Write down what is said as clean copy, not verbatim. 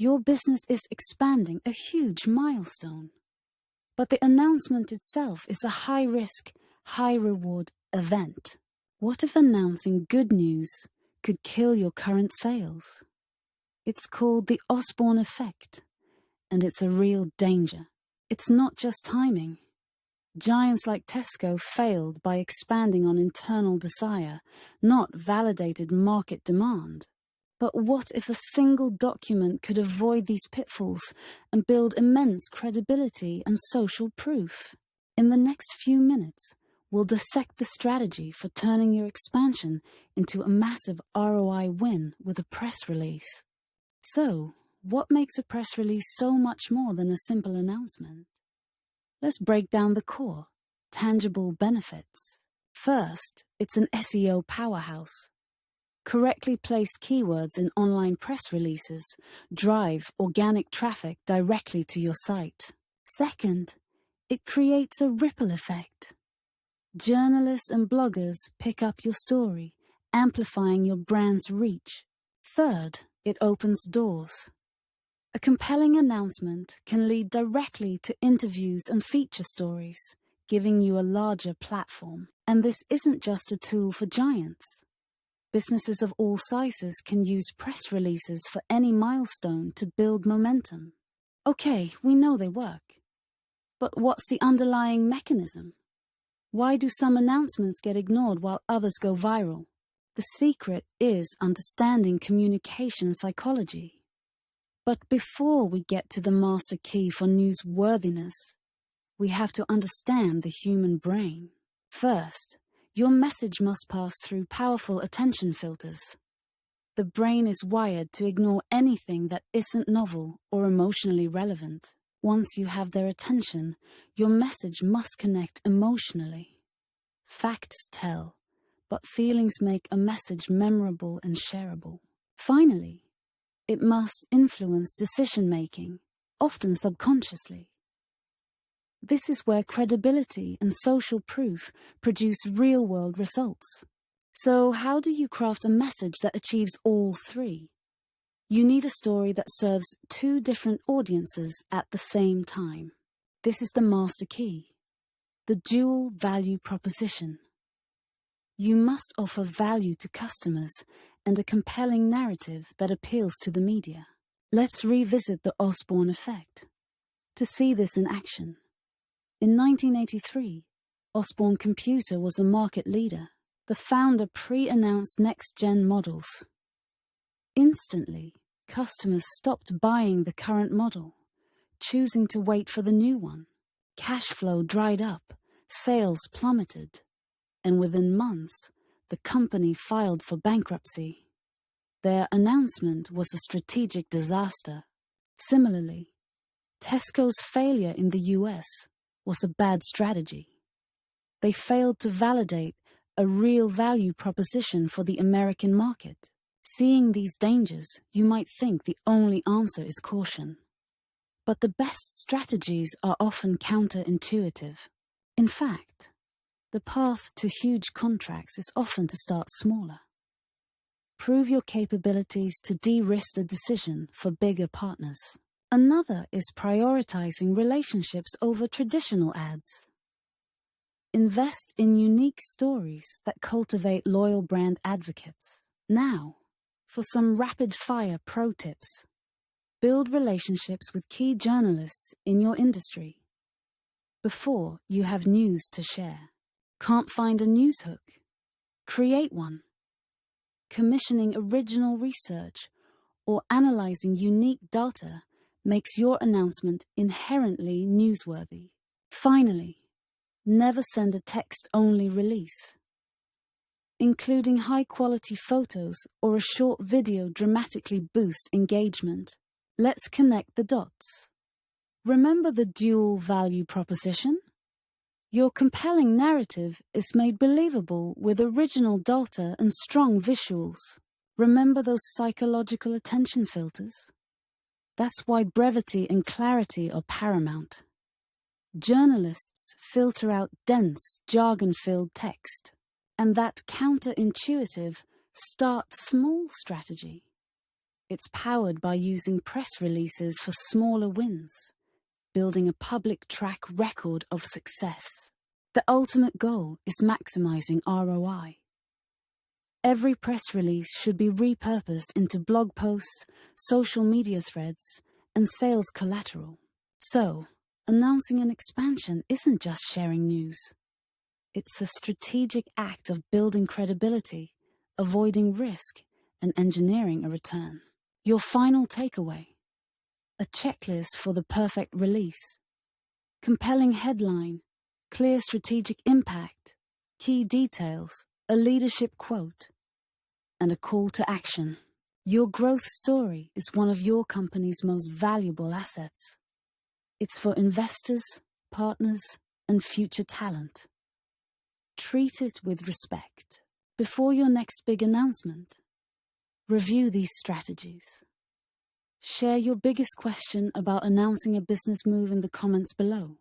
Your business is expanding, a huge milestone. But the announcement itself is a high-risk, high-reward event. What if announcing good news could kill your current sales? It's called the Osborne effect, and it's a real danger. It's not just timing. Giants like Tesco failed by expanding on internal desire, not validated market demand. But what if a single document could avoid these pitfalls and build immense credibility and social proof? In the next few minutes, we'll dissect the strategy for turning your expansion into a massive ROI win with a press release. So, what makes a press release so much more than a simple announcement? Let's break down the core, tangible benefits. First, it's an SEO powerhouse. Correctly placed keywords in online press releases drive organic traffic directly to your site. Second, it creates a ripple effect. Journalists and bloggers pick up your story, amplifying your brand's reach. Third, it opens doors. A compelling announcement can lead directly to interviews and feature stories, giving you a larger platform. And this isn't just a tool for giants. Businesses of all sizes can use press releases for any milestone to build momentum. Okay, we know they work. But what's the underlying mechanism? Why do some announcements get ignored while others go viral? The secret is understanding communication psychology. But before we get to the master key for newsworthiness, we have to understand the human brain. First, your message must pass through powerful attention filters. The brain is wired to ignore anything that isn't novel or emotionally relevant. Once you have their attention, your message must connect emotionally. Facts tell, but feelings make a message memorable and shareable. Finally, it must influence decision-making, often subconsciously. This is where credibility and social proof produce real-world results. So how do you craft a message that achieves all three? You need a story that serves two different audiences at the same time. This is the master key, the dual value proposition. You must offer value to customers and a compelling narrative that appeals to the media. Let's revisit the Osborne effect. To see this in action, in 1983, Osborne Computer was a market leader. The founder pre-announced next-gen models. Instantly, customers stopped buying the current model, choosing to wait for the new one. Cash flow dried up, sales plummeted, and within months, the company filed for bankruptcy. Their announcement was a strategic disaster. Similarly, Tesco's failure in the US was a bad strategy. They failed to validate a real value proposition for the American market. Seeing these dangers, you might think the only answer is caution. But the best strategies are often counterintuitive. In fact, the path to huge contracts is often to start smaller. Prove your capabilities to de-risk the decision for bigger partners. Another is prioritizing relationships over traditional ads. Invest in unique stories that cultivate loyal brand advocates. Now, for some rapid-fire pro tips. Build relationships with key journalists in your industry before you have news to share. Can't find a news hook? Create one. Commissioning original research or analyzing unique data makes your announcement inherently newsworthy. Finally, never send a text-only release. Including high-quality photos or a short video dramatically boosts engagement. Let's connect the dots. Remember the dual value proposition? Your compelling narrative is made believable with original data and strong visuals. Remember those psychological attention filters? That's why brevity and clarity are paramount. Journalists filter out dense, jargon-filled text, and that counterintuitive start small strategy It's powered by using press releases for smaller wins, building a public track record of success. The ultimate goal is maximizing ROI. Every press release should be repurposed into blog posts, social media threads, and sales collateral. So, announcing an expansion isn't just sharing news. It's a strategic act of building credibility, avoiding risk, and engineering a return. Your final takeaway: a checklist for the perfect release. Compelling headline, clear strategic impact, key details, a leadership quote, and a call to action. Your growth story is one of your company's most valuable assets. It's for investors, partners, and future talent. Treat it with respect. Before your next big announcement, review these strategies. Share your biggest question about announcing a business move in the comments below.